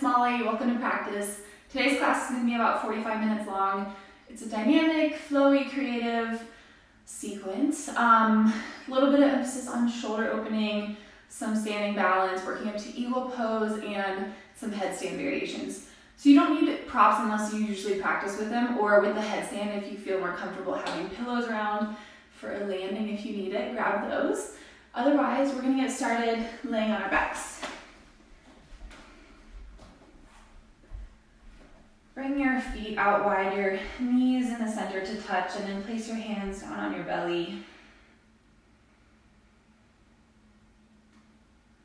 Molly, welcome to practice. Today's class is going to be about 45 minutes long. It's a dynamic, flowy, creative sequence. A little bit of emphasis on shoulder opening, some standing balance, working up to eagle pose, and some headstand variations. So you don't need props unless you usually practice with them, or with the headstand if you feel more comfortable having pillows around for a landing if you need it, grab those. Otherwise, we're going to get started laying on our backs. Bring your feet out wide, your knees in the center to touch, and then place your hands down on your belly.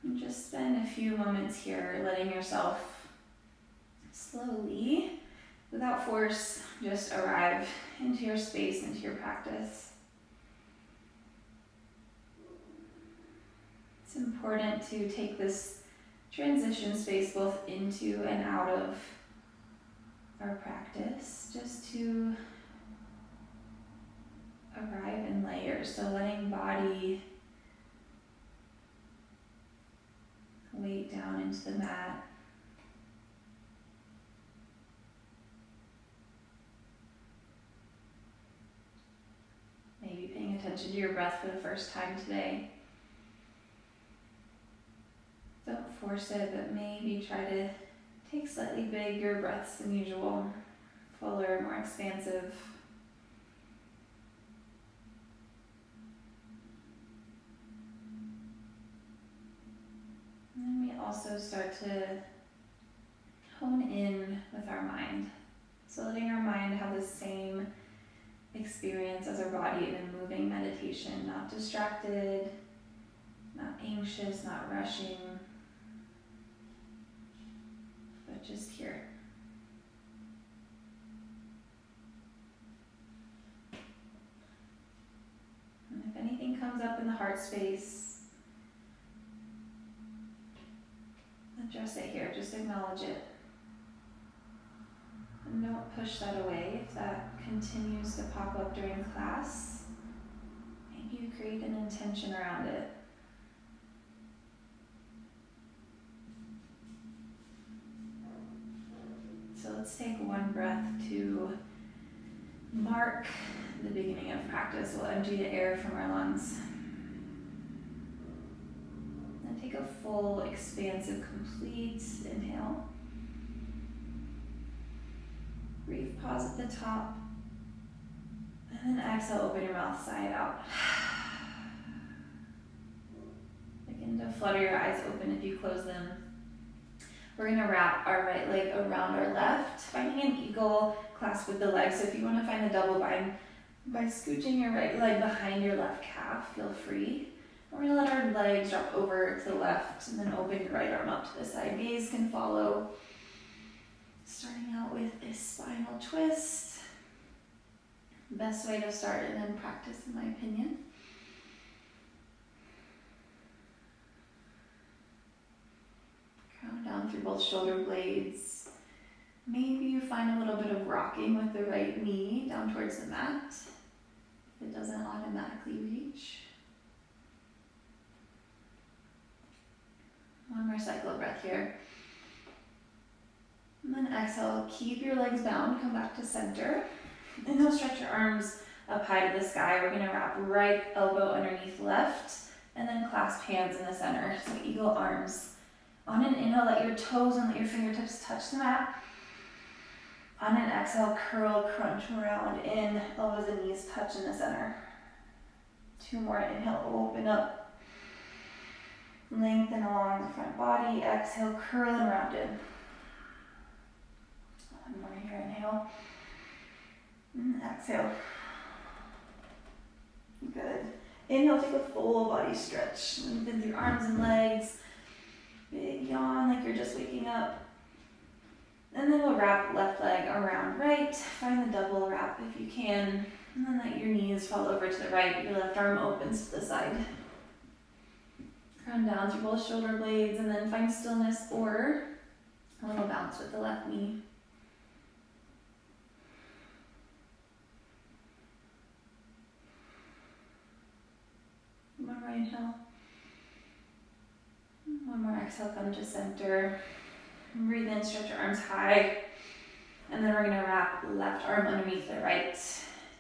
And just spend a few moments here letting yourself slowly, without force, just arrive into your space, into your practice. It's important to take this transition space both into and out of our practice, just to arrive in layers. So letting body weight down into the mat. Maybe paying attention to your breath for the first time today. Don't force it, but maybe try to take slightly bigger breaths than usual, fuller, more expansive. And then we also start to hone in with our mind. So letting our mind have the same experience as our body in a moving meditation, not distracted, not anxious, not rushing, but just here. And if anything comes up in the heart space, address it here, just acknowledge it. And don't push that away. If that continues to pop up during class, maybe you create an intention around it. So let's take one breath to mark the beginning of practice. We'll empty the air from our lungs. And take a full, expansive, complete inhale. Brief pause at the top. And then exhale, open your mouth side out. Begin to flutter your eyes open if you close them. We're going to wrap our right leg around our left, finding an eagle clasp with the legs. So if you want to find the double bind by scooching your right leg behind your left calf, feel free. We're going to let our legs drop over to the left and then open your right arm up to the side. Gaze can follow. Starting out with a spinal twist. Best way to start and then practice, in my opinion. Down through both shoulder blades. Maybe you find a little bit of rocking with the right knee down towards the mat. If it doesn't automatically reach. One more cycle of breath here. And then exhale, keep your legs bound, come back to center. And then stretch your arms up high to the sky. We're gonna wrap right elbow underneath left, and then clasp hands in the center. So eagle arms. On an inhale, let your toes and let your fingertips touch the mat. On an exhale, curl, crunch around in, elbows and knees touch in the center. Two more, inhale, open up. Lengthen along the front body. Exhale, curl and round in. One more here, inhale. And exhale. Good. Inhale, take a full body stretch. Lengthen through arms and legs. Big yawn like you're just waking up. And then we'll wrap left leg around right. Find the double wrap if you can. And then let your knees fall over to the right. Your left arm opens to the side. Ground down through both shoulder blades, and then find stillness or a little bounce with the left knee. One more inhale. One more exhale, come to center. Breathe in, stretch your arms high. And then we're gonna wrap left arm underneath the right.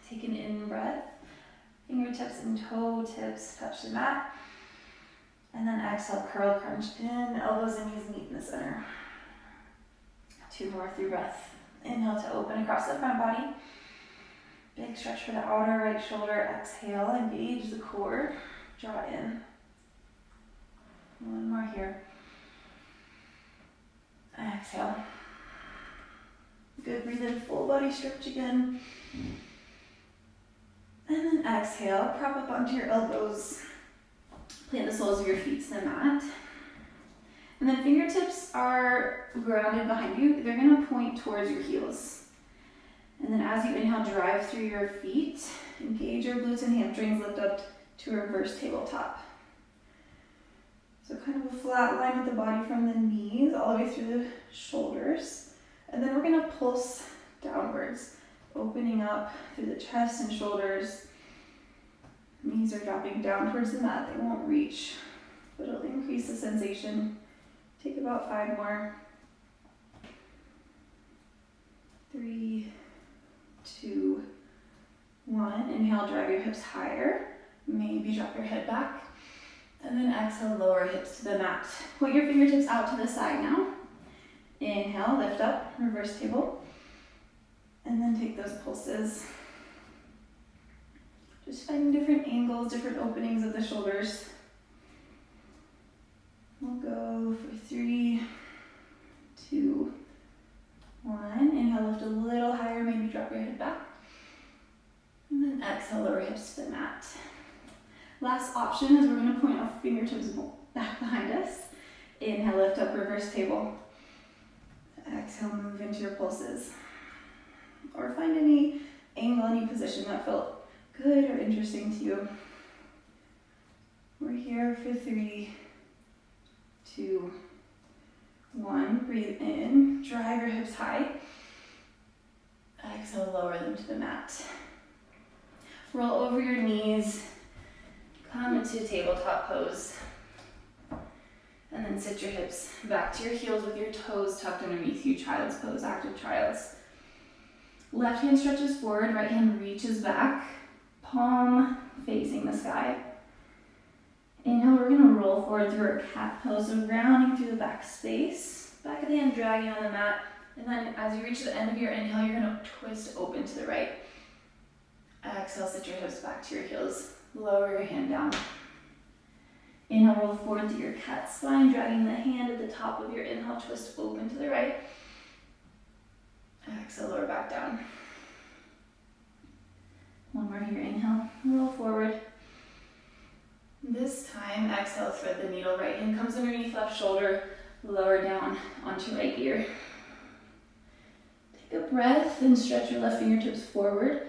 Take an in breath. Fingertips and toe tips touch the mat. And then exhale, curl, crunch in. Elbows and knees meet in the center. 2 more through breath. Inhale to open across the front body. Big stretch for the outer right shoulder. Exhale, engage the core. Draw in. 1 more here. Exhale. Good, breathe in, full body stretch again. And then exhale, prop up onto your elbows. Plant the soles of your feet to the mat. And then fingertips are grounded behind you. They're gonna point towards your heels. And then as you inhale, drive through your feet. Engage your glutes and hamstrings, lift up to a reverse tabletop. So kind of a flat line with the body from the knees all the way through the shoulders. And then we're gonna pulse downwards, opening up through the chest and shoulders. Knees are dropping down towards the mat. They won't reach, but it'll increase the sensation. Take about 5 more. 3, 2, 1. Inhale, drive your hips higher. Maybe drop your head back. And then exhale, lower hips to the mat. Point your fingertips out to the side now. Inhale, lift up, reverse table. And then take those pulses. Just finding different angles, different openings of the shoulders. We'll go for 3, 2, 1. Inhale, lift a little higher, maybe drop your head back. And then exhale, lower hips to the mat. Last option is we're going to point our fingertips back behind us. Inhale, lift up, reverse table. Exhale, move into your pulses. Or find any angle, any position that felt good or interesting to you. We're here for 3, 2, 1. Breathe in, drive your hips high. Exhale, lower them to the mat. Roll over your knees, come into tabletop pose. And then sit your hips back to your heels with your toes tucked underneath you, child's pose, active child's. Left hand stretches forward, right hand reaches back, palm facing the sky. Inhale, we're gonna roll forward through our cat pose, so grounding through the back space. Back of the hand dragging on the mat. And then as you reach the end of your inhale, you're gonna twist open to the right. Exhale, sit your hips back to your heels. Lower your hand down. Inhale, roll forward through your cat spine, dragging the hand at the top of your inhale, twist open to the right. Exhale, lower back down. 1 more here, inhale, roll forward. This time, exhale, thread the needle. Right hand comes underneath left shoulder, lower down onto right ear. Take a breath and stretch your left fingertips forward.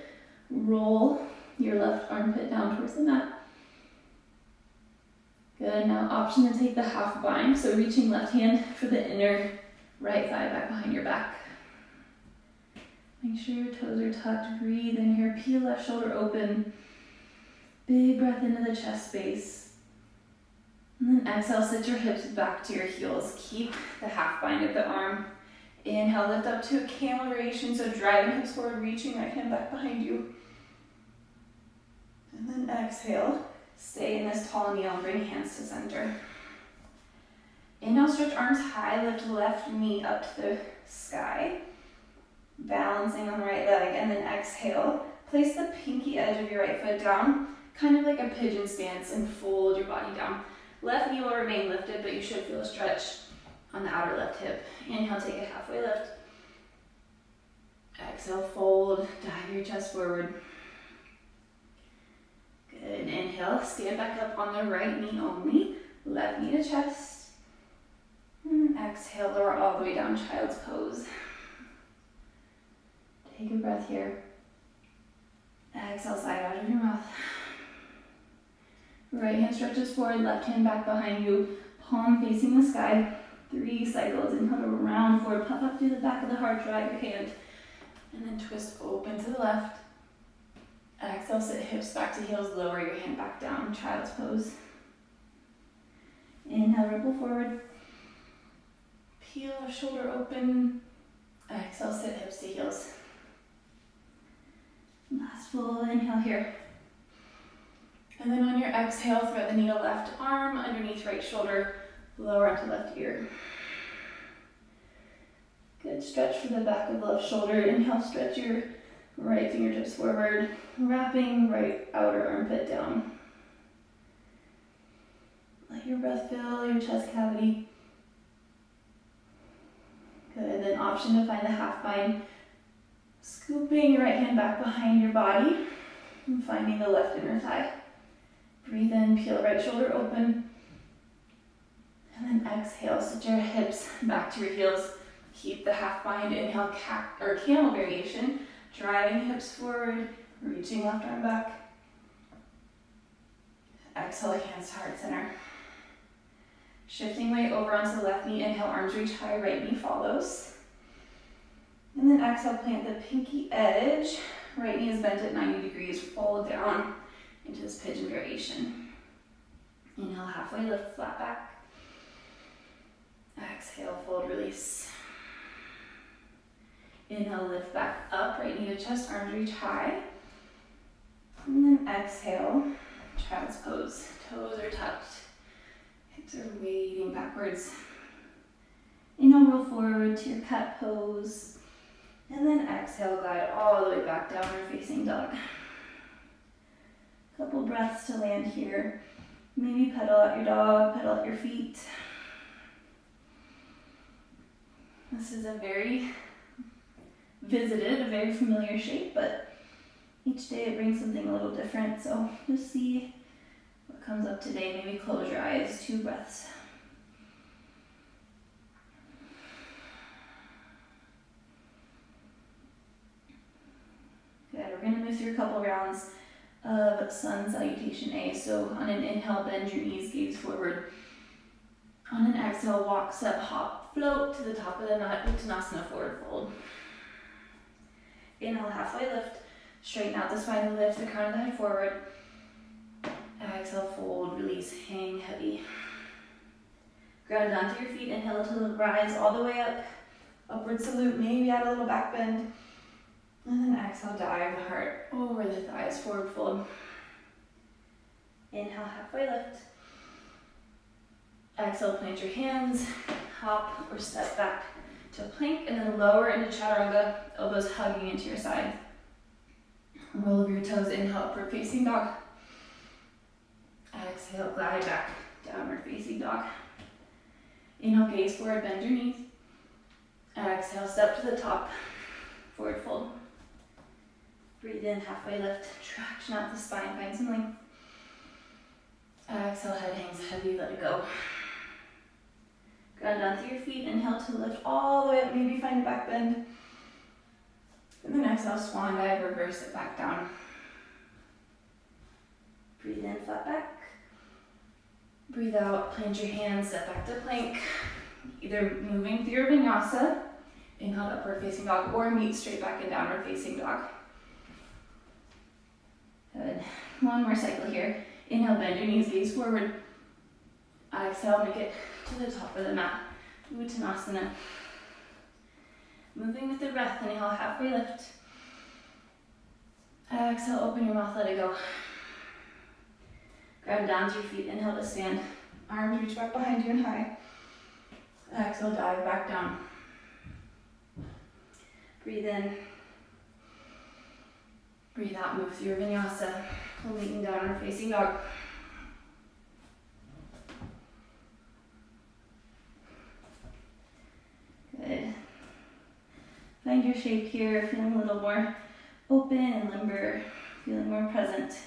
Roll your left armpit down towards the mat. Good, now option to take the half bind, so reaching left hand for the inner right thigh back behind your back. Make sure your toes are tucked, breathe in here, peel left shoulder open. Big breath into the chest space. And then exhale, sit your hips back to your heels. Keep the half bind at the arm. Inhale, lift up to a camel variation, so driving hips forward, reaching right hand back behind you. And then exhale, stay in this tall kneel, bring hands to center. Inhale, stretch arms high, lift left knee up to the sky. Balancing on the right leg, and then exhale, place the pinky edge of your right foot down, kind of like a pigeon stance, and fold your body down. Left knee will remain lifted, but you should feel a stretch on the outer left hip. Inhale, take a halfway lift. Exhale, fold, dive your chest forward. Good, inhale, stand back up on the right knee only, left knee to chest. And exhale, lower all the way down, child's pose. Take a breath here. Exhale, sigh out of your mouth. Right hand stretches forward, left hand back behind you, palm facing the sky. 3 cycles. Inhale to round forward, puff up through the back of the heart, drag your hand, and then twist open to the left. Exhale, sit hips back to heels, lower your hand back down, child's pose. Inhale, ripple forward. heel or shoulder open. Exhale, sit hips to heels. Last full inhale here. And then on your exhale, thread the needle left arm underneath right shoulder, lower onto left ear. Good stretch for the back of the left shoulder. Inhale, stretch your right fingertips forward, wrapping right outer armpit down. Let your breath fill your chest cavity. Good, then option to find the half bind. Scooping your right hand back behind your body and finding the left inner thigh. Breathe in, peel right shoulder open. And then exhale, sit your hips back to your heels. Keep the half bind, inhale, camel variation. Driving hips forward, reaching left arm back. Exhale, hands to heart center. Shifting weight over onto the left knee, inhale, arms reach high, right knee follows. And then exhale, plant the pinky edge. Right knee is bent at 90 degrees, fold down into this pigeon variation. Inhale, halfway lift, flat back. Exhale, fold, release. Inhale, lift back up, right knee to chest, arms reach high. And then exhale, child's pose. Toes are tucked, hips are weighting backwards. Inhale, roll forward to your cat pose. And then exhale, glide all the way back, downward facing dog. Couple breaths to land here. Maybe pedal out your dog, pedal out your feet. This is a very visited, a very familiar shape, but each day it brings something a little different. So just see what comes up today. Maybe close your eyes, 2 breaths. Good, we're gonna move through a couple rounds of sun salutation A. So on an inhale, bend your knees, gaze forward. On an exhale, walk, step, hop, float to the top of the mat, Uttanasana, forward fold. Inhale, halfway lift, straighten out the spine and lift the crown of the head forward. Exhale, fold, release, hang heavy. Ground down to your feet, inhale to rise all the way up. Upward salute, maybe add a little back bend. And then exhale, dive the heart over the thighs, forward fold. Inhale, halfway lift. Exhale, plant your hands, hop or step back to plank, and then lower into chaturanga, elbows hugging into your side. Roll over your toes, inhale, upward facing dog. Exhale, glide back, downward facing dog. Inhale, gaze forward, bend your knees. Exhale, step to the top, forward fold. Breathe in, halfway lift, traction out the spine, find some length. Exhale, head hangs heavy, let it go. Ground down through your feet, inhale to lift all the way up, maybe find a back bend. And then exhale, swan dive, reverse it back down. Breathe in, flat back. Breathe out, plant your hands, step back to plank. Either moving through your vinyasa, inhale to upward facing dog, or meet straight back in downward facing dog. Good. One more cycle here. Inhale, bend your knees, gaze forward. Exhale, make it to the top of the mat. Uttanasana. Moving with the breath, inhale, halfway lift. Exhale, open your mouth, let it go. Ground down to your feet, inhale to stand. Arms reach back behind you and high. Exhale, dive back down. Breathe in. Breathe out, move through your vinyasa. Leaning downward facing dog. Good. Find your shape here, feeling a little more open and limber, feeling more present.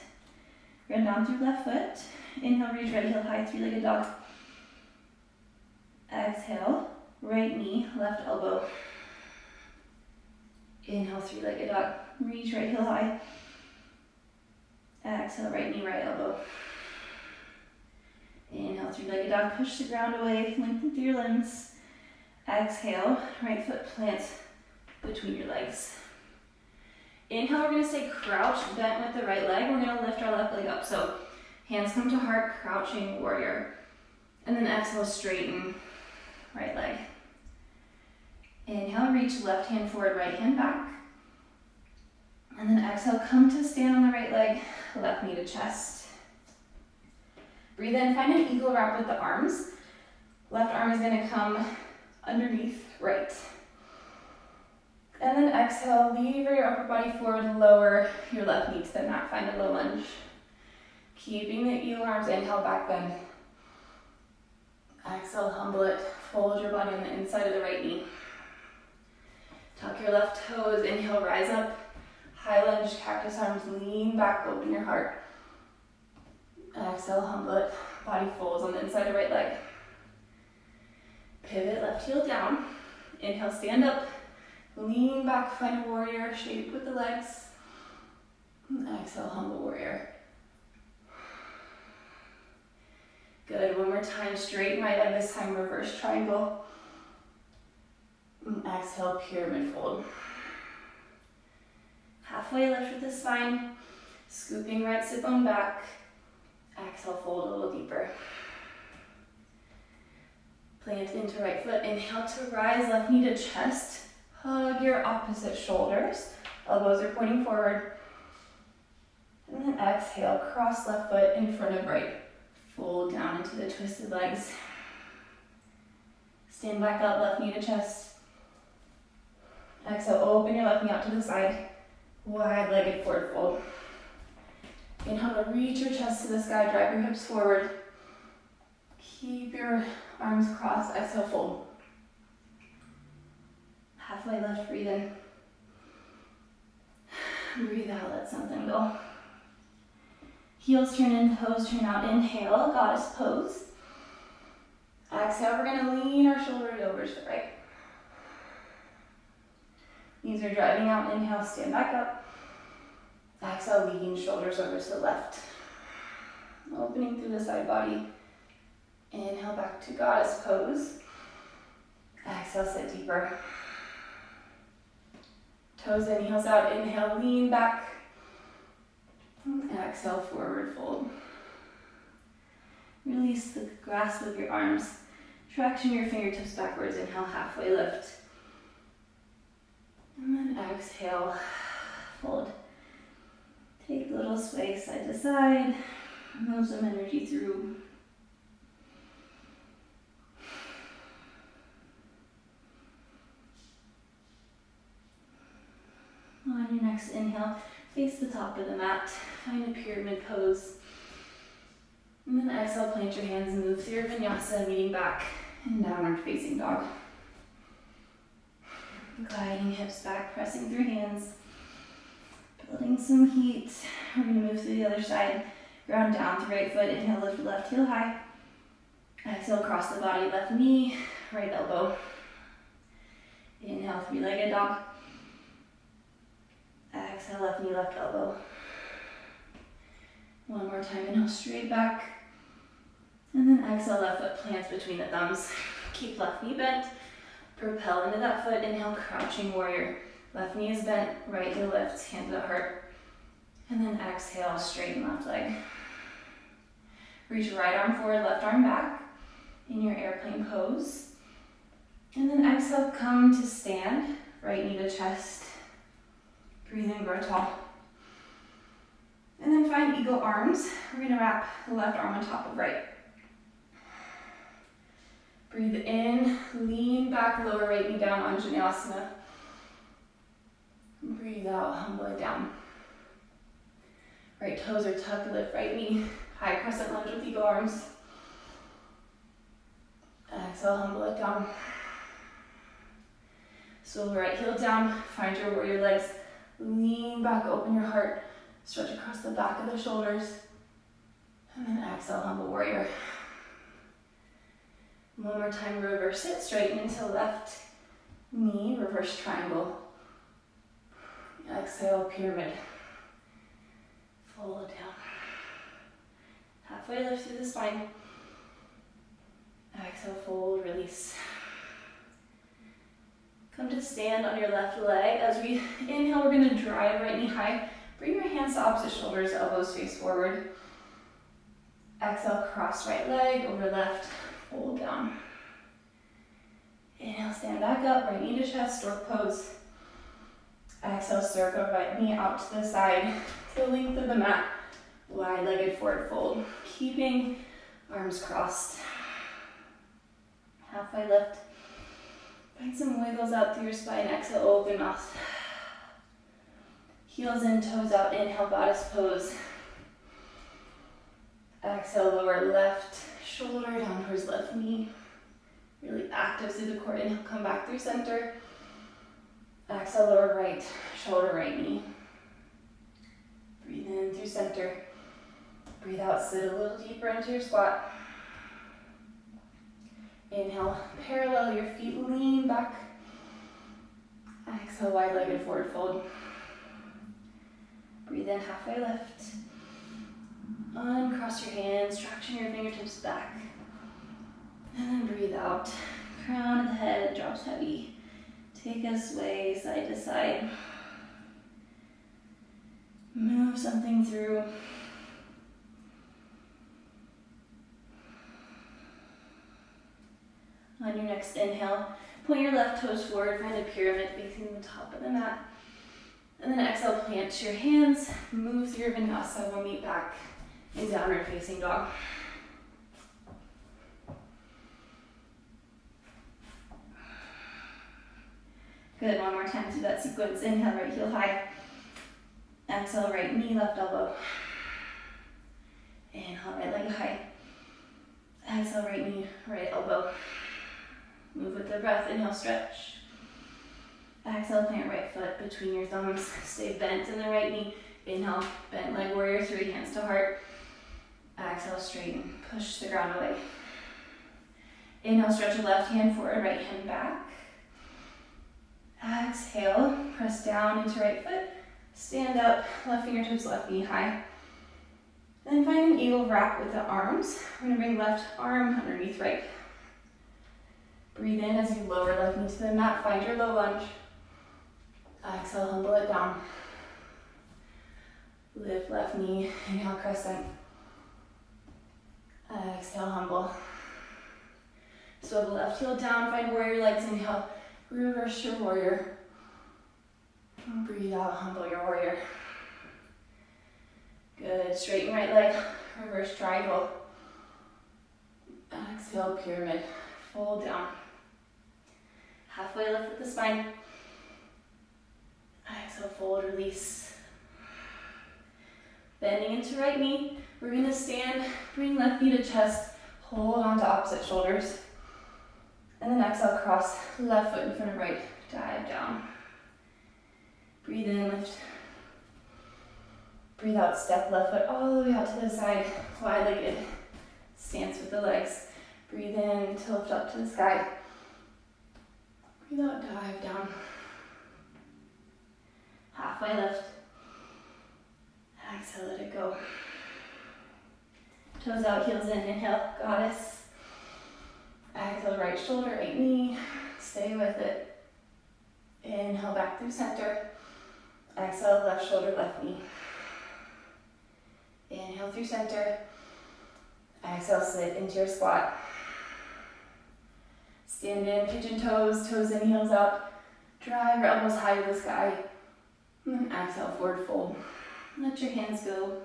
Ground down through left foot. Inhale, reach right heel high, 3-legged dog. Exhale, right knee, left elbow. Inhale, 3-legged dog. Reach right heel high. Exhale, right knee, right elbow. Inhale, 3-legged dog. Push the ground away, lengthen through your limbs. Exhale, right foot plants between your legs. Inhale, we're going to stay crouched, bent with the right leg. We're going to lift our left leg up. So hands come to heart, crouching warrior. And then exhale, straighten right leg. reach left hand forward, right hand back. And then exhale, come to stand on the right leg, left knee to chest. Breathe in, find an eagle wrap with the arms. Left arm is gonna come underneath right. And then exhale, lever your upper body forward, lower your left knee to the mat, find a low lunge. Keeping the eagle arms, inhale, back bend. Exhale, humble it, fold your body on the inside of the right knee. Tuck your left toes, inhale, rise up. High lunge, cactus arms, lean back, open your heart. Exhale, humble it, body folds on the inside of right leg. Pivot, left heel down. Inhale, stand up. Lean back, find a warrior shape with the legs. Exhale, humble warrior. Good, one more time, straighten right leg, this time reverse triangle. Exhale, pyramid fold. Halfway lift with the spine, scooping right sit bone back. Exhale, fold a little deeper. Plant into right foot, inhale to rise, left knee to chest. Hug your opposite shoulders, elbows are pointing forward. And then exhale, cross left foot in front of right. Fold down into the twisted legs. Stand back up, left knee to chest. Exhale, open your left knee out to the side. Wide-legged forward fold. Inhale to reach your chest to the sky, drive your hips forward. Keep your arms crossed, exhale, fold. Halfway lift, breathe in. Breathe out, let something go. Heels turn in, toes turn out. Inhale, goddess pose. Exhale, we're gonna lean our shoulders over to the right. Knees are driving out, inhale, stand back up. Exhale, lean shoulders over to the left. Opening through the side body. Inhale, back to goddess pose. Exhale, sit deeper. Toes in, heels out, inhale, lean back. Exhale, forward fold. Release the grasp of your arms. Traction your fingertips backwards, inhale, halfway lift. And then exhale, fold. Take a little sway side to side. Move some energy through. On your next inhale, face the top of the mat. Find a pyramid pose. And then exhale, plant your hands and move through your vinyasa, meeting back in downward facing dog. Gliding hips back, pressing through hands. Building some heat. We're going to move through the other side. Ground down to right foot. Inhale, lift left heel high. Exhale, cross the body, left knee, right elbow. Inhale, three-legged dog. Exhale, left knee, left elbow. One more time, inhale, straight back. And then exhale, left foot plants between the thumbs. Keep left knee bent. Propel into that foot. Inhale, crouching warrior. Left knee is bent, right heel lifts, hand to the heart. And then exhale, straighten left leg. Reach right arm forward, left arm back in your airplane pose. And then exhale, come to stand, right knee to chest. Breathe in, grow tall. And then find eagle arms. We're gonna wrap the left arm on top of right. Breathe in, lean back, lower right knee down, Anjaneyasana. Breathe out, humble it down. Right toes are tucked, lift right knee, high crescent lunge with eagle arms. Exhale, humble it down. So right heel down, find your warrior legs. Lean back, open your heart, stretch across the back of the shoulders. And then exhale, humble warrior. One more time, reverse it, straighten into left knee, reverse triangle. Exhale, pyramid. Fold down. Halfway lift through the spine. Exhale, fold, release. Come to stand on your left leg. As we inhale, we're going to drive right knee high. Bring your hands to opposite shoulders, elbows face forward. Exhale, cross right leg over left, fold down. Inhale, stand back up, right knee to chest, stork pose. Exhale, circle right knee out to the side, to the length of the mat, wide-legged forward fold. Keeping arms crossed. Halfway lift. Find some wiggles out through your spine. Exhale, open mouth. Heels in, toes out. Inhale, goddess pose. Exhale, lower left shoulder down towards left knee. Really active through the core. Inhale, come back through center. Exhale, lower right shoulder, right knee. Breathe in through center. Breathe out, sit a little deeper into your squat. Inhale, parallel your feet, lean back. Exhale, wide-legged forward fold. Breathe in, halfway lift. Uncross your hands, traction your fingertips back. And then breathe out. Crown of the head drops heavy. Take a sway side to side. Move something through. On your next inhale, point your left toes forward, find a pyramid facing the top of the mat. And then exhale, plant your hands, move through your vinyasa. We'll meet back in downward facing dog. Good, one more time through that sequence. Inhale, right heel high. Exhale, right knee, left elbow. Inhale, right leg high. Exhale, right knee, right elbow. Move with the breath. Inhale, stretch. Exhale, plant right foot between your thumbs. Stay bent in the right knee. Inhale, bent leg warrior three, hands to heart. Exhale, straighten. Push the ground away. Inhale, stretch your left hand forward, right hand back. Exhale, press down into right foot. Stand up, left fingertips, left knee high. Then find an eagle wrap with the arms. We're gonna bring left arm underneath right. Breathe in as you lower left knee to the mat. Find your low lunge. Exhale, humble it down. Lift left knee, inhale, crescent. Exhale, humble. Swivel left heel down, find warrior legs, inhale. Reverse your warrior. Breathe out, humble your warrior. Good, straighten right leg, reverse triangle. Exhale, pyramid, fold down. Halfway lift with the spine. Exhale, fold, release. Bending into right knee. We're gonna stand, bring left knee to chest, hold on to opposite shoulders. And then exhale, cross left foot in front of right, dive down. Breathe in, lift. Breathe out, step left foot all the way out to the side, wide-legged stance with the legs. Breathe in, tilt up to the sky. Breathe out, dive down. Halfway lift. Exhale, let it go. Toes out, heels in, inhale, goddess. Exhale, right shoulder, right knee. Stay with it. Inhale, back through center. Exhale, left shoulder, left knee. Inhale through center. Exhale, sit into your squat. Stand in, pigeon toes, toes in, heels out. Drive your elbows high to the sky. And then exhale, forward fold. Let your hands go.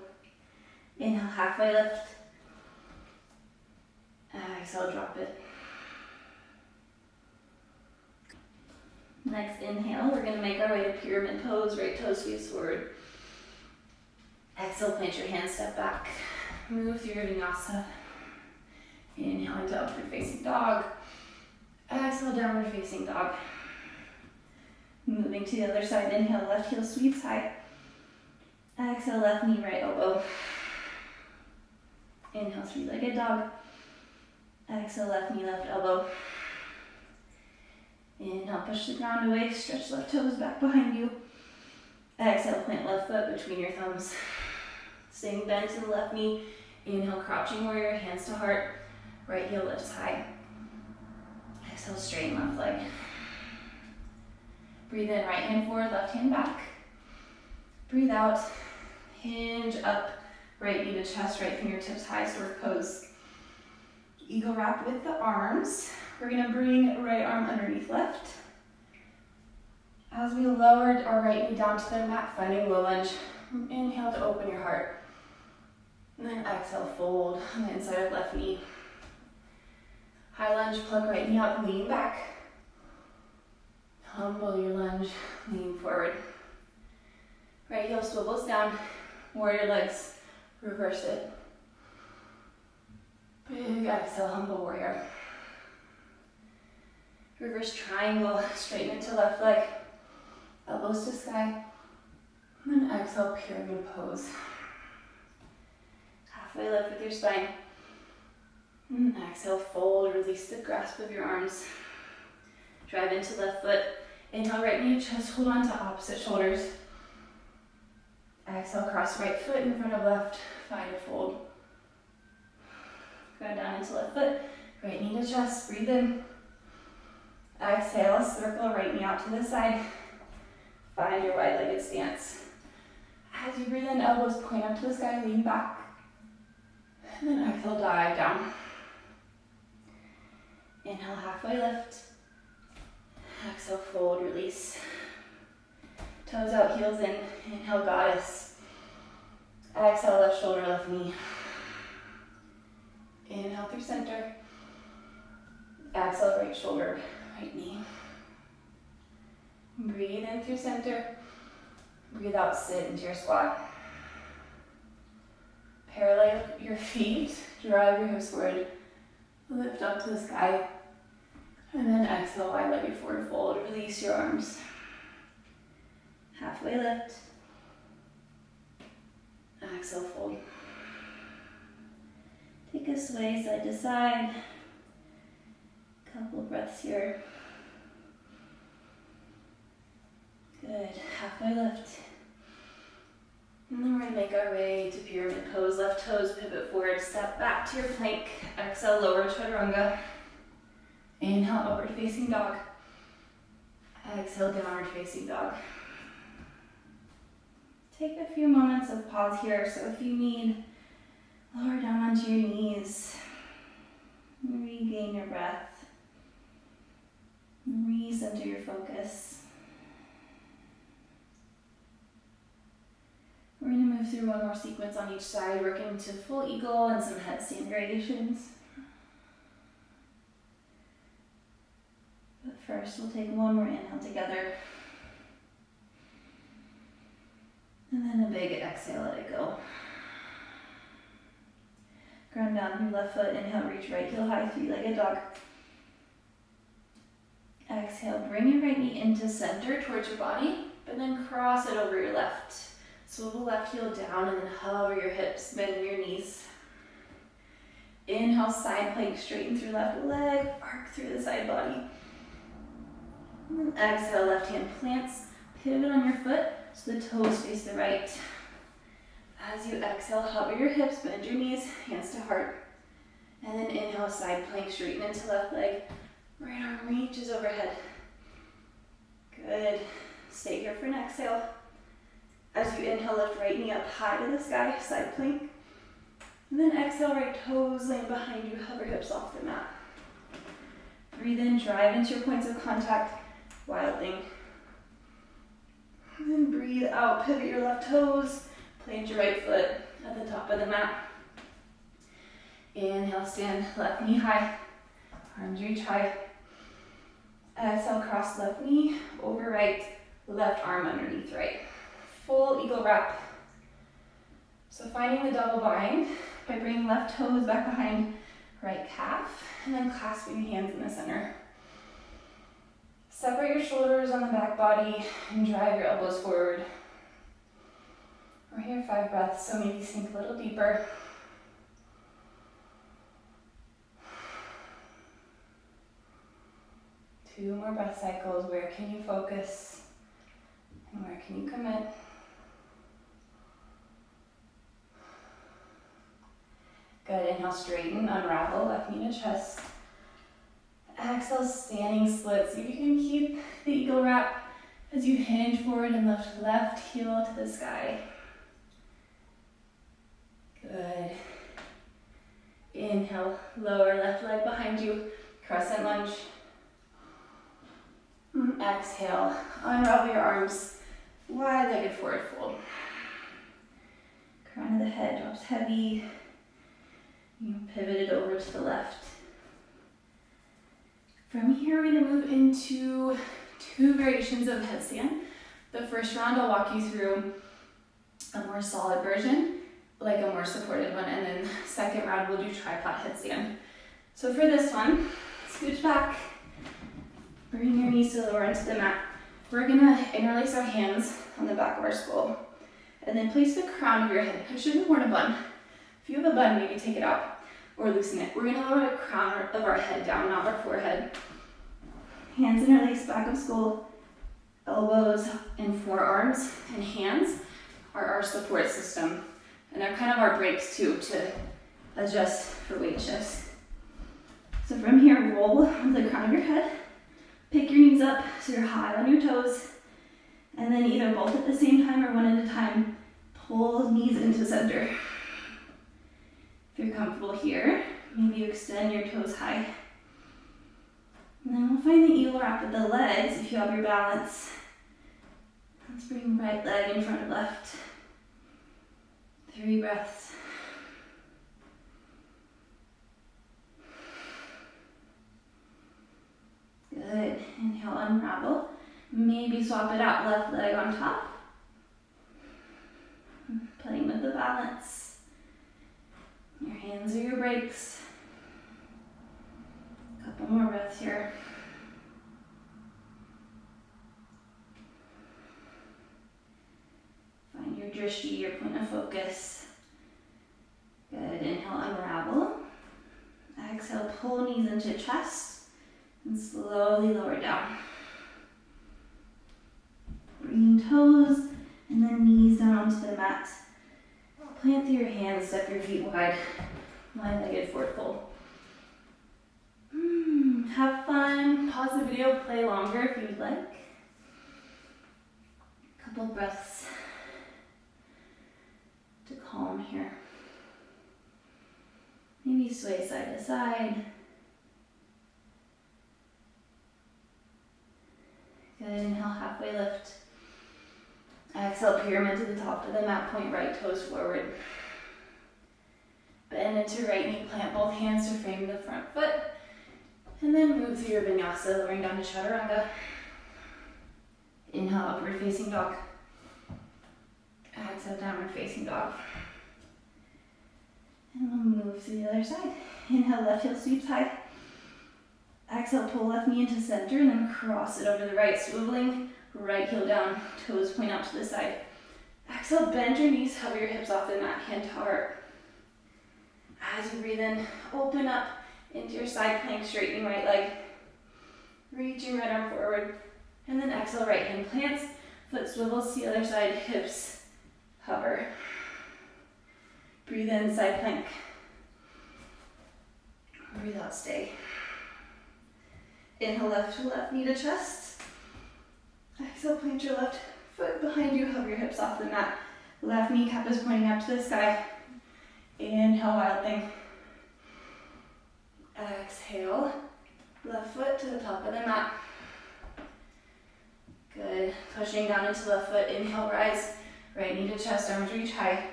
Inhale, halfway lift. Exhale, drop it. Next inhale, we're going to make our way to pyramid pose, right toe squeeze forward. Exhale, plant your hands, step back. Move through your vinyasa. Inhale into upward facing dog. Exhale, downward facing dog. Moving to the other side, inhale, left heel sweeps high. Exhale, left knee, right elbow. Inhale, three-legged dog. Exhale, left knee, left elbow. Inhale, push the ground away, stretch left toes back behind you. Exhale, plant left foot between your thumbs. Staying bent to the left knee. Inhale, crouching warrior, hands to heart. Right heel lifts high. Exhale, straighten left leg. Breathe in, right hand forward, left hand back. Breathe out, hinge up, right knee to chest, right fingertips high, stork pose. Eagle wrap with the arms. We're gonna bring right arm underneath left. As we lower our right knee down to the mat, finding low lunge. Inhale to open your heart. And then exhale, fold on the inside of left knee. High lunge, plug right knee up, lean back. Humble your lunge, lean forward. Right heel swivels down, warrior legs, reverse it. Big exhale, humble warrior. Reverse triangle, straighten into left leg, elbows to sky. And then exhale, pyramid pose. Halfway lift with your spine. And exhale, fold, release the grasp of your arms. Drive into left foot. Inhale, right knee, chest, hold on to opposite shoulders. Exhale, cross right foot in front of left, find a fold. Go down into left foot, right knee to chest, breathe in. Exhale, circle right knee out to the side. Find your wide-legged stance. As you breathe in, elbows point up to the sky, lean back. And then exhale, dive down. Inhale, halfway lift. Exhale, fold, release. Toes out, heels in. Inhale, goddess. Exhale, left shoulder, left knee. Inhale through center. Exhale, right shoulder, right knee. Breathe in through center. Breathe out, sit into your squat. Parallel your feet, drive your hips forward. Lift up to the sky. And then exhale, wide-legged forward fold. Release your arms. Halfway lift. Exhale, fold. Take a sway side to side. Couple breaths here. Good. Halfway lift. And then we're going to make our way to pyramid pose. Left toes pivot forward. Step back to your plank. Exhale, lower chaturanga. Inhale, upward facing dog. Exhale, downward facing dog. Take a few moments of pause here. So if you need, lower down onto your knees. Regain your breath. Recenter your focus. We're going to move through one more sequence on each side, working to full eagle and some headstand variations. But first, we'll take one more inhale together. And then a big exhale, let it go. Ground down through left foot, inhale, reach right heel high, three-legged dog. Exhale, bring your right knee into center towards your body, but then cross it over your left. Swivel left heel down and then hover your hips, bend your knees. Inhale, side plank, straighten through left leg, arc through the side body. Exhale, left hand plants, pivot on your foot so the toes face the right. As you exhale, hover your hips, bend your knees, hands to heart. And then inhale, side plank, straighten into left leg. Right arm reaches overhead. Good. Stay here for an exhale. As you inhale, lift right knee up high to the sky, side plank. And then exhale, right toes laying behind you, hover hips off the mat. Breathe in, drive into your points of contact, wild thing. And then breathe out, pivot your left toes, plant your right foot at the top of the mat. Inhale, stand, left knee high, arms reach high. Exhale, cross left knee over right, left arm underneath right. Full eagle wrap. So finding the double bind by bringing left toes back behind right calf and then clasping your hands in the center. Separate your shoulders on the back body and drive your elbows forward. We're here 5 breaths, so maybe sink a little deeper. Two more breath cycles. Where can you focus and where can you commit? Good. Inhale, straighten, unravel, left knee to chest. Exhale, standing split. See if you can keep the eagle wrap as you hinge forward and lift left heel to the sky. Good. Inhale, lower left leg behind you. crescent lunge. Exhale, unravel your arms, wide-legged forward fold. Crown of the head drops heavy. You pivot it over to the left. From here, we're going to move into 2 variations of headstand. The first round, I'll walk you through a more solid version, like a more supported one, and then second round, we'll do tripod headstand. So for this one, scooch back. Bring your knees to the lower end of the mat. We're gonna interlace our hands on the back of our skull and then place the crown of your head. I should have worn a bun. If you have a bun, maybe take it out or loosen it. We're gonna lower the crown of our head down, not our forehead. Hands interlaced, back of skull, elbows and forearms and hands are our support system. And they're kind of our brakes too to adjust for weight shifts. So from here, roll onto the crown of your head. Pick your knees up so you're high on your toes, and then either both at the same time or one at a time, pull knees into center. If you're comfortable here, maybe you extend your toes high. And then we'll find the eagle wrap with the legs if you have your balance. Let's bring right leg in front of left. 3 breaths. Good. Inhale, unravel. Maybe swap it out, left leg on top. Playing with the balance. Your hands are your brakes. Couple more breaths here. Find your drishti, your point of focus. Good. Inhale, unravel. Exhale, pull knees into chest. And slowly lower down. Bringing toes and then knees down onto the mat. Plant through your hands, step your feet wide. Wide-legged forward fold. Have fun. Pause the video, play longer if you'd like. Couple breaths to calm here. Maybe sway side to side. Good, inhale, halfway lift. Exhale, pyramid to the top of the mat, point right toes forward. Bend into right knee, plant both hands to frame the front foot. And then move through your vinyasa, lowering down to chaturanga. Inhale, upward facing dog. Exhale, downward facing dog. And we'll move to the other side. Inhale, left heel sweeps high. Exhale, pull left knee into center and then cross it over the right, swiveling right heel down, toes point out to the side. Exhale, bend your knees, hover your hips off the mat, hand to heart. As you breathe in, open up into your side plank, straightening right leg. Reaching right arm forward. And then exhale, right hand plants, foot swivels to the other side, hips hover. Breathe in, side plank. Breathe out, stay. Inhale, left to left, knee to chest. Exhale, plant your left foot behind you, hover your hips off the mat. Left kneecap is pointing up to the sky. Inhale, wild thing. Exhale, left foot to the top of the mat. Good, pushing down into left foot, inhale, rise. Right knee to chest, arms reach high.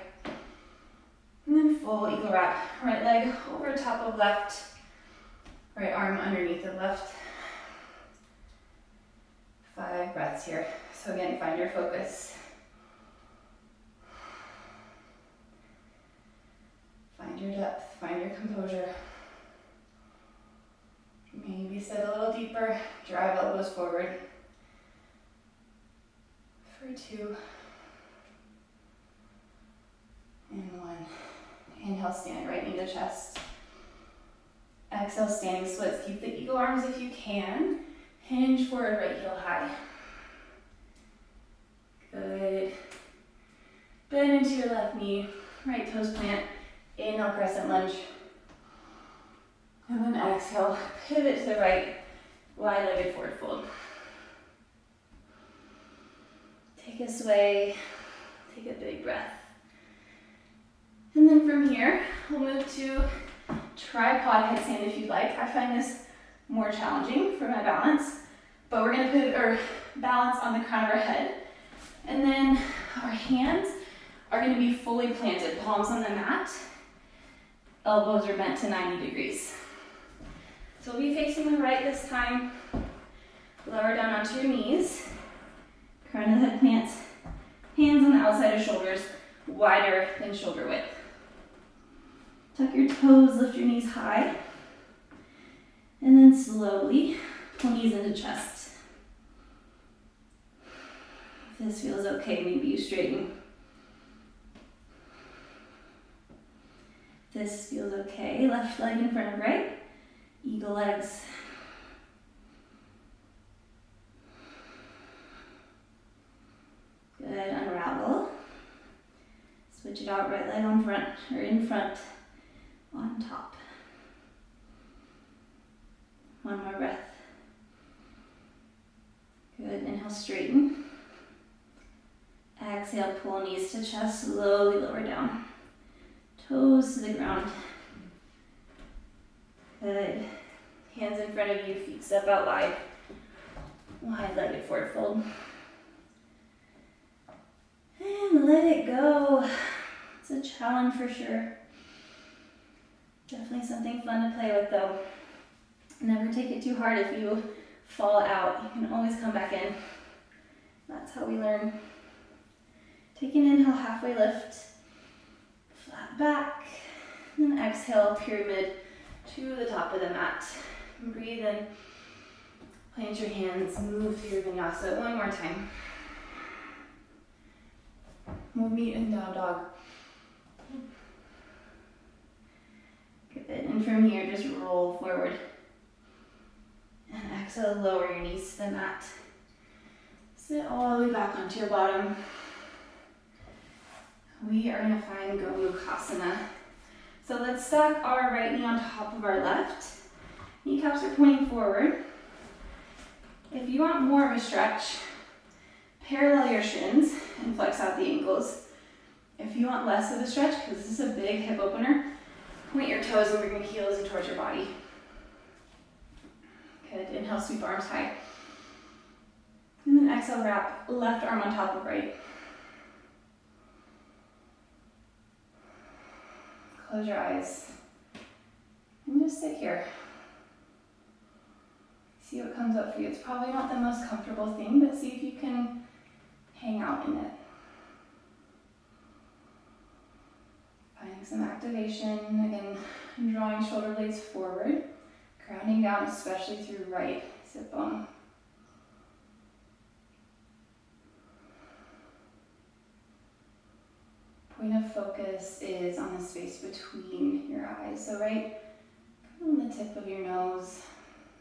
And then full eagle wrap. Right leg over top of left. Right arm underneath of left. 5 breaths here. So again, find your focus. Find your depth, find your composure. Maybe sit a little deeper, drive elbows forward. For 2. And 1. Inhale, stand, right knee to chest. Exhale, standing splits. Keep the eagle arms if you can. Hinge forward, right heel high. Good. Bend into your left knee, right toes plant. Inhale, crescent lunge. And then exhale, pivot to the right, wide-legged forward fold. Take a sway, take a big breath. And then from here, we'll move to tripod headstand if you'd like. I find this more challenging for my balance. But we're gonna put our balance on the crown of our head. And then our hands are gonna be fully planted, palms on the mat. Elbows are bent to 90 degrees. So we'll be facing the right this time. Lower down onto your knees. Crown of the head plants. Hands on the outside of shoulders, wider than shoulder width. Tuck your toes, lift your knees high. And then slowly pull knees into chest. If this feels okay, maybe you straighten. If this feels okay, left leg in front of right. Eagle legs. Good, unravel. Switch it out, right leg on front, or in front, on top. One more breath. Good, inhale, straighten. Exhale, pull knees to chest, slowly lower down. Toes to the ground. Good. Hands in front of you, feet step out wide. Wide-legged forward fold. And let it go. It's a challenge for sure. Definitely something fun to play with though. Never take it too hard. If you fall out, you can always come back in. That's how we learn. Take an inhale, halfway lift. Flat back. And exhale, pyramid to the top of the mat. And breathe in. Plant your hands, move through your vinyasa. One more time. We'll meet in down dog. Good, and from here, just roll forward. And exhale, lower your knees to the mat. Sit all the way back onto your bottom. We are gonna find Gomukhasana. So let's stack our right knee on top of our left. Kneecaps are pointing forward. If you want more of a stretch, parallel your shins and flex out the ankles. If you want less of a stretch, because this is a big hip opener, point your toes and bring your heels in towards your body. Good, inhale, sweep arms high. And then exhale, wrap left arm on top of right. Close your eyes. And just sit here. See what comes up for you. It's probably not the most comfortable thing, but see if you can hang out in it. Finding some activation. Again, drawing shoulder blades forward. Grounding down, especially through right sit bone. Point of focus is on the space between your eyes. So right on the tip of your nose,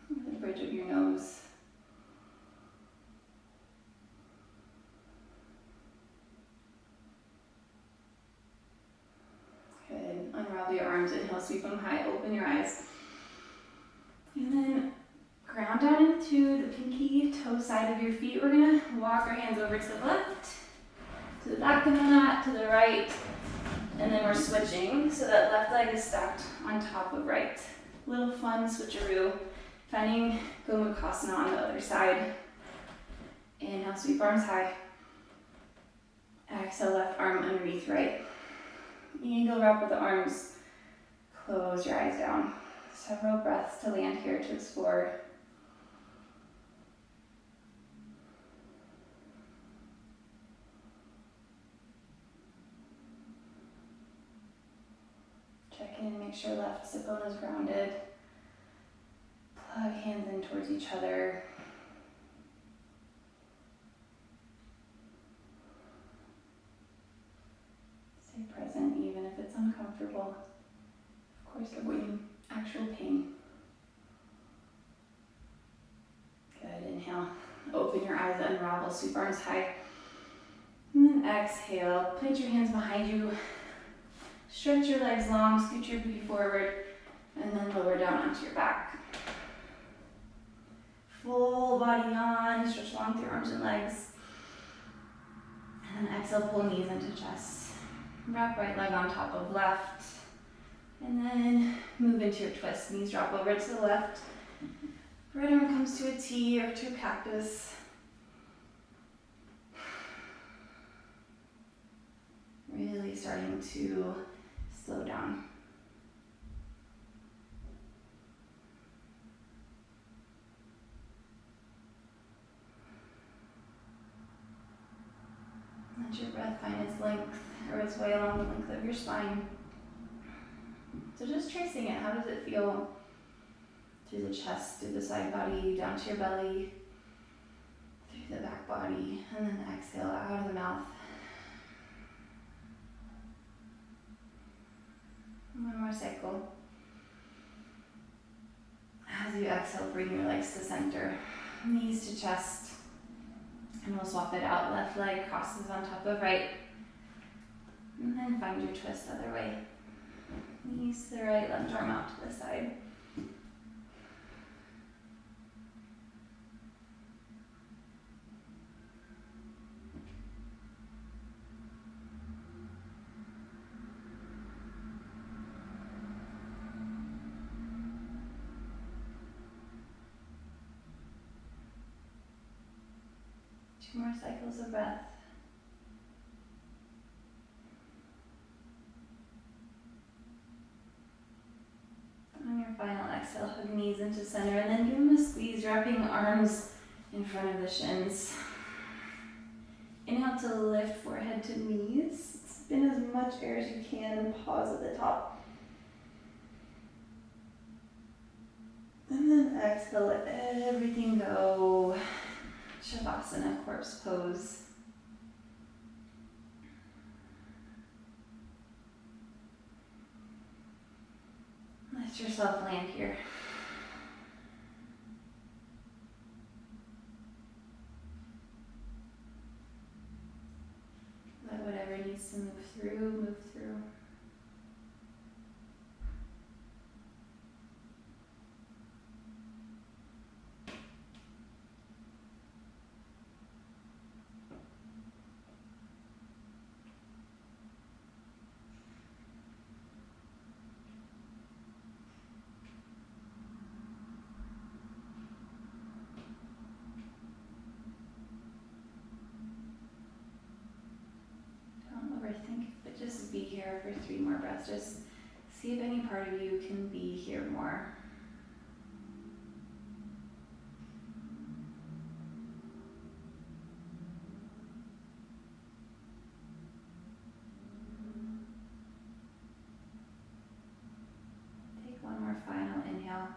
the bridge of your nose. Good. Unravel your arms, inhale, sweep them high, open your eyes. And then ground down into the pinky toe side of your feet. We're gonna walk our hands over to the left, to the back of the mat, to the right, and then we're switching so that left leg is stacked on top of right. Little fun switcheroo, finding Gomukhasana on the other side. Inhale, sweep arms high. Exhale, left arm underneath right. Eagle wrap with the arms. Close your eyes down. Several breaths to land here to explore. Check in, make sure left sit bone is grounded. Plug hands in towards each other. Stay present even if it's uncomfortable. Of course, avoiding actual pain. Good, inhale. Open your eyes, unravel, sweep arms high. And then exhale, plant your hands behind you. Stretch your legs long, scoot your booty forward, and then lower down onto your back. Full body on, stretch long through arms and legs. And then exhale, pull knees into chest. Wrap right leg on top of left. And then move into your twist. Knees drop over to the left. Right arm comes to a T or to a cactus. Really starting to slow down. Let your breath find its length or its way along the length of your spine. So just tracing it, how does it feel through the chest, through the side body, down to your belly, through the back body, and then exhale out of the mouth. One more cycle. As you exhale, bring your legs to center, knees to chest, and we'll swap it out. Left leg crosses on top of right, and then find your twist other way. Knees to the right, left arm out to the side. Two more cycles of breath. On your final exhale, hug knees into center and then give them a squeeze, wrapping arms in front of the shins. Inhale to lift forehead to knees. Spin as much air as you can and pause at the top. And then exhale, let everything go. Shavasana, corpse pose. Let yourself land here. Let whatever needs to move through, move through. Overthink, but just be here for 3 more breaths. Just see if any part of you can be here more. Take one more final inhale.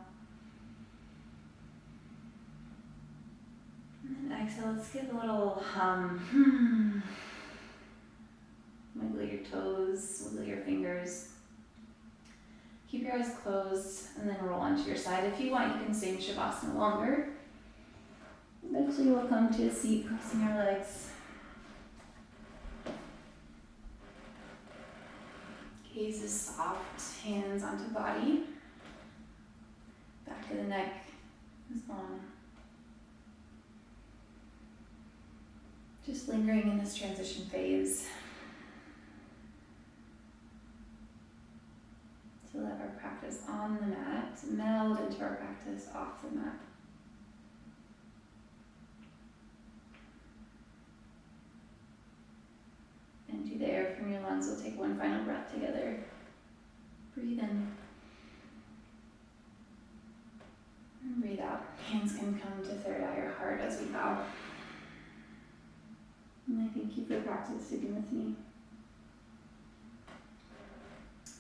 And then exhale, let's give a little hum. Wiggle your toes, wiggle your fingers. Keep your eyes closed and then roll onto your side. If you want, you can stay in Shavasana longer. Eventually we'll come to a seat, crossing your legs. Gaze is soft, hands onto body. Back of the neck is long. Just lingering in this transition phase. To let our practice on the mat meld into our practice off the mat. Empty the air from your lungs. We'll take one final breath together. Breathe in. And breathe out. Hands can come to third eye or heart as we bow. And I thank you for practicing with me.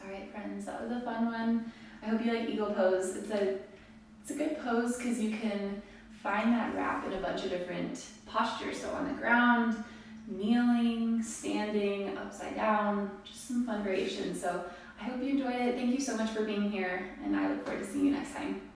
All right, friends, that was a fun one. I hope you like eagle pose. It's a good pose because you can find that wrap in a bunch of different postures. So on the ground, kneeling, standing, upside down, just some fun variations. So I hope you enjoyed it. Thank you so much for being here, and I look forward to seeing you next time.